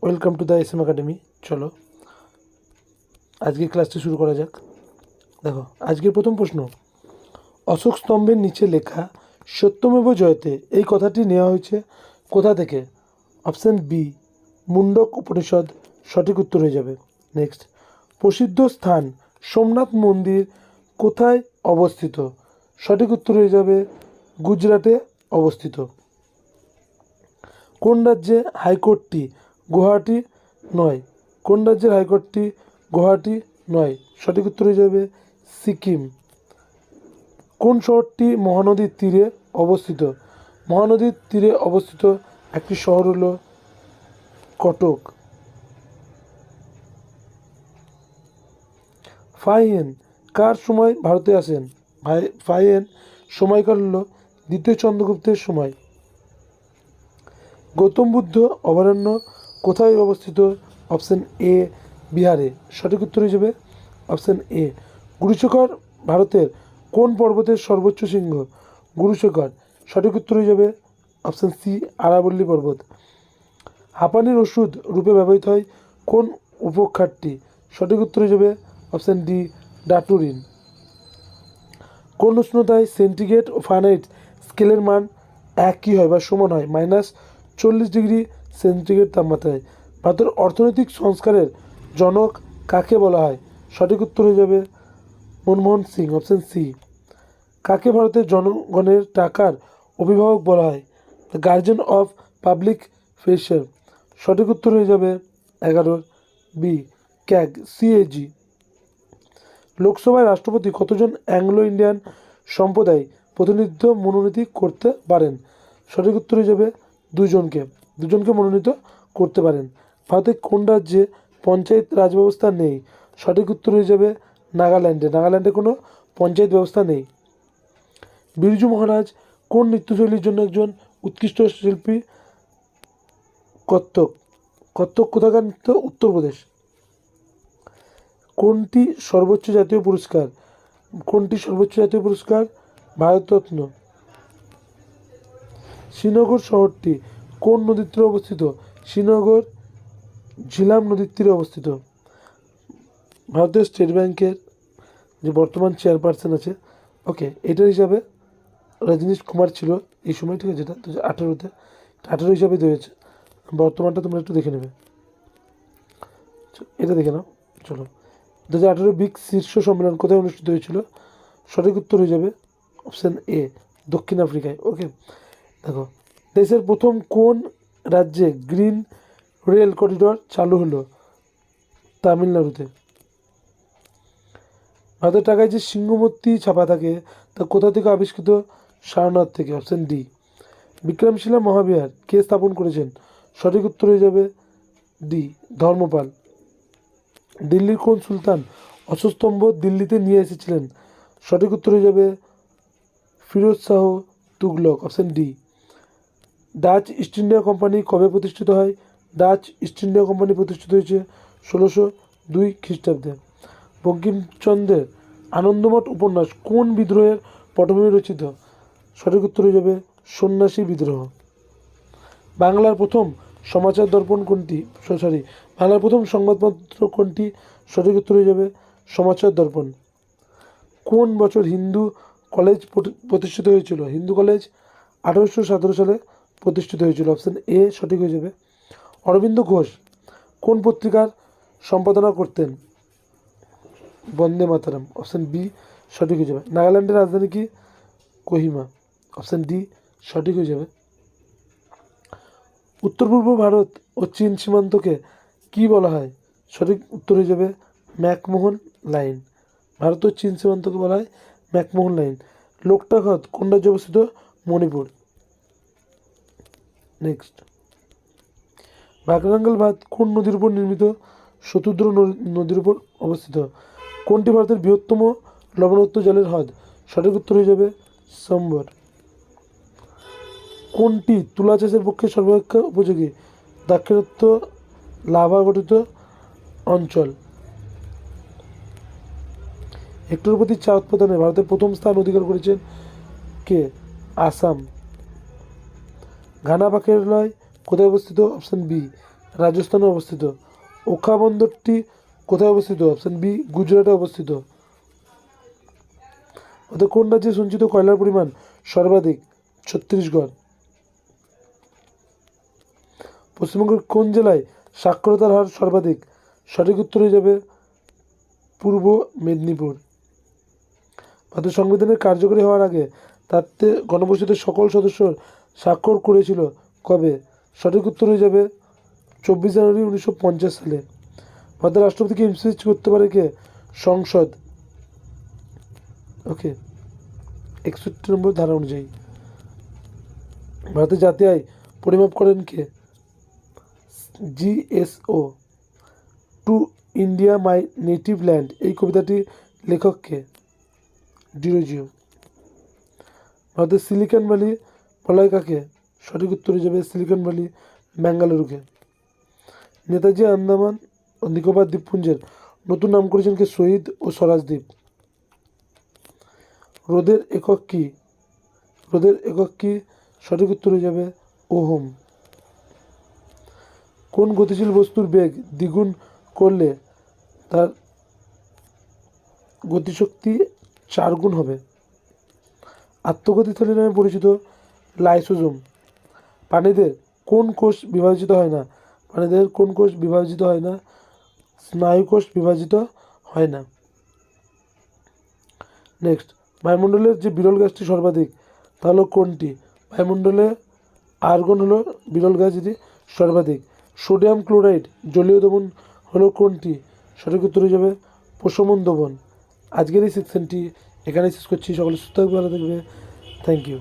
Welcome to the SM academy. চলো আজকের ক্লাসটি শুরু করা যাক। দেখো আজকের প্রথম প্রশ্ন, অশোক স্তম্ভের নিচে লেখা সত্যমেব জয়তে এই কথাটি নেওয়া হয়েছে কোথা থেকে? অপশান বি মুন্ডক উপনিষদ, সঠিক উত্তর হয়ে যাবে। নেক্সট, প্রসিদ্ধ স্থান সোমনাথ মন্দির কোথায় অবস্থিত? সঠিক উত্তর হয়ে যাবে গুজরাটে অবস্থিত। কোন রাজ্যে হাইকোর্টটি গুয়াহাটি নয়? কোন রাজ্যের হাইকোর্টটি গুয়াহাটি নয়? সঠিক উত্তর হয়ে যাবে সিকিম। কোন শহরটি মহানদীর তীরে অবস্থিত? মহানদীর তীরে অবস্থিত একটি শহর হলো কটক। ফাহিয়েন কার সময় ভারতে আসেন? ফাহিয়েন সময়কাল হলো দ্বিতীয় চন্দ্রগুপ্তের সময়। গৌতম বুদ্ধ অভয়ারণ্য কোথায় অবস্থিত? অপশান এ বিহারে। সঠিক উত্তর হিসেবে অপশান এ। গুরুশিখর ভারতের কোন পর্বতের সর্বোচ্চ শৃঙ্গ? গুরুশিখর। সঠিক উত্তর হয়ে যাবে অপশান সি আরাবল্লী পর্বত। হাঁপানির ওষুধ রূপে ব্যবহৃত হয় কোন উপক্ষারটি? সঠিক উত্তর হয়ে যাবে অপশান ডি ডাটুরিন। কোন উষ্ণতায় সেন্টিগ্রেড ও ফারেনহাইট স্কেলের মান একই হয় বা সমান হয়? -40 ডিগ্রি সেন্টিগ্রেড তাপমাত্রায়। ভারতের অর্থনৈতিক সংস্কারের জনক কাকে বলা হয়? সঠিক উত্তর হয়ে যাবে মনমোহন সিং, অপশান সি। কাকে ভারতের জনগণের টাকার অভিভাবক বলা হয়? দ্য গার্জিয়ান অফ পাবলিক ফেসার। সঠিক উত্তর হয়ে যাবে 11 বি ক্যাগ, CAG। লোকসভায় রাষ্ট্রপতি কতজন অ্যাংলো ইন্ডিয়ান সম্প্রদায় প্রতিনিধিত্ব মনোনীত করতে পারেন? সঠিক উত্তর হয়ে যাবে দুজনকে মনোনীত করতে পারেন। ভারতের কোন রাজ্যে পঞ্চায়েত রাজ ব্যবস্থা নেই? সঠিক উত্তর হয়ে যাবে নাগাল্যান্ডে কোনো পঞ্চায়েত ব্যবস্থা নেই। বিরজু মহারাজ কোন নৃত্যশৈলীর জন্য একজন উৎকৃষ্ট শিল্পী? কত্থক কোথাকার নৃত্য? উত্তরপ্রদেশ। কোনটি সর্বোচ্চ জাতীয় পুরস্কার? ভারতরত্ন। শ্রীনগর শহরটি কোন নদীর তীরে অবস্থিত? শ্রীনগর ঝিলাম নদীর তীরে অবস্থিত। ভারতীয় স্টেট ব্যাংকের যে বর্তমান চেয়ারপারসন আছে, ওকে, এটার হিসাবে রজনীশ কুমার ছিল এই সময়, ঠিক আছে, যেটা 2018 হিসাবে হয়েছে। বর্তমানটা তোমরা একটু দেখে নেবে, এটা দেখে নাও। চলো, 2018 ব্রিক্স শীর্ষ সম্মেলন কোথায় অনুষ্ঠিত হয়েছিল? সঠিক উত্তর হয়ে যাবে অপশান এ দক্ষিণ আফ্রিকায়। ওকে, দেখো দেশের প্রথম কোন রাজ্যে গ্রিন রেল করিডোর চালু হলো? তামিলনাড়ুতে। ভারতের টাকায় যে সিংহমূর্তি ছাপা থাকে তা কোথা থেকে আবিষ্কৃত? সারনাথ থেকে, অপশান ডি। বিক্রমশিলা মহাবিহার কে স্থাপন করেছেন? সঠিক উত্তর হয়ে যাবে ডি ধর্মপাল। দিল্লির কোন সুলতান অশোক স্তম্ভ দিল্লিতে নিয়ে এসেছিলেন? সঠিক উত্তর হয়ে যাবে Firoz Shah Tughlaq, option D. Dutch east India company কবে প্রতিষ্ঠিত হয়? ডাচ ইস্ট ইন্ডিয়া কোম্পানি প্রতিষ্ঠিত হয়েছে 1602 খ্রিস্টাব্দে। বঙ্কিমচন্দ্রের আনন্দমঠ উপন্যাস কোন বিদ্রোহের পটভূমি রচিত? সঠিক উত্তর হয়ে যাবে সন্ন্যাসী বিদ্রোহ। বাংলার প্রথম সমাচার দর্পণ কোনটি? বাংলার প্রথম সংবাদপত্র কোনটি? সঠিক উত্তর হয়ে যাবে সমাচার দর্পণ। কোন বছর হিন্দু কলেজ প্রতিষ্ঠিত হয়েছিল? হিন্দু কলেজ 1817 সালে প্রতিষ্ঠিত হয়েছিল, অপশান এ সঠিক হয়ে যাবে। অরবিন্দ ঘোষ কোন পত্রিকার সম্পাদনা করতেন? বন্দে মাতরম, অপশান বি সঠিক হয়ে যাবে। নাগাল্যান্ডের রাজধানী কি? কোহিমা, অপশান ডি সঠিক হয়ে যাবে। উত্তর পূর্ব ভারত ও চীন সীমান্তকে কি বলা হয়? সঠিক উত্তর হয়ে যাবে ম্যাকমোহন লাইন। ভারত ও চীন সীমান্তকে বলা হয় ম্যাকমোহন লাইন। লোকটাক হ্রদ কোন রাজ্যে অবস্থিত? মণিপুর। নেক্সট, বাগরাঙ্গাল বাঁধ কোন নদীর উপর নির্মিত? শতুদ্র নদীর উপর অবস্থিত। কোনটি ভারতের বৃহত্তম লবণাক্ত জলের হ্রদ? সঠিক উত্তর হয়ে যাবে সম্বর। কোনটি তুলা চাষের পক্ষে সর্বাপেক্ষা উপযোগী? দাক্ষিণাত্য লাভা গঠিত অঞ্চল। হেক্টর প্রতি চা উৎপাদনে ভারতের প্রথম স্থান অধিকার করেছেন কে? আসাম। ঘানা পাখিরালয় কোথায় অবস্থিত? অপশান বি রাজস্থানে অবস্থিত। ওখা বন্দরটি কোথায় অবস্থিত? অপশন বি গুজরাটে অবস্থিত। অর্থাৎ কোন রাজ্যে সঞ্চিত কয়লার পরিমাণ সর্বাধিক? ছত্তিশগড়। পশ্চিমবঙ্গের কোন জেলায় সাক্ষরতার হার সর্বাধিক? সঠিক উত্তর হয়ে যাবে পূর্ব মেদিনীপুর। ভারতের সংবিধানের কার্যকরী হওয়ার আগে তাতে গণপরিষদের সকল সদস্য স্বাক্ষর করেছিল কবে? সঠিক উত্তর হয়ে যাবে 24 জানুয়ারি 1950 সালে। ভারতের রাষ্ট্রপতিকে ইমপিচ করতে পারে কে? সংসদ। ওকে, 61 নম্বর ধারা অনুযায়ী। ভারতের জাতীয় আয় পরিমাপ করেন কে? GSO. To India my native land এই কবিতাটি লেখক কে? ডিরোজিও। ভারতের সিলিকন ভ্যালি বলা হয় কাকে? সঠিক উত্তর হয়ে যাবে সিলিকন ভ্যালি বেঙ্গালুরুকে। নেতাজি আন্দামান ও নিকোবর দ্বীপপুঞ্জের নতুন নাম করেছেন কে? শহীদ ও স্বরাজ দ্বীপ। রোদের একক কি? রোদের একক কি? সঠিক উত্তর হয়ে যাবে ওহম। কোন গতিশীল বস্তুর বেগ দ্বিগুণ করলে তার গতিশক্তি 4 গুণ হবে? আত্মগতিশালী নামে পরিচিত লাইসোজোম। প্রাণীদের কোন কোষ বিভাজিত হয় না? প্রাণীদের কোন কোষ বিভাজিত হয় না? স্নায়ুকোষ বিভাজিত হয় না। নেক্সট, বায়ুমণ্ডলের যে বিরল গ্যাসটি সর্বাধিক তা হলো কোনটি? বায়ুমণ্ডলে আর্গন হলো বিরল গ্যাস যেটি সর্বাধিক। সোডিয়াম ক্লোরাইড জলীয় দ্রবণ হলো কোনটি? সঠিক উত্তর হয়ে যাবে প্রশমন দ্রবণ। আজকের এই সেকশনটি এখানে শেষ করছি। সকলে সুস্থ থাকবে, ভালো থাকবে। Thank you.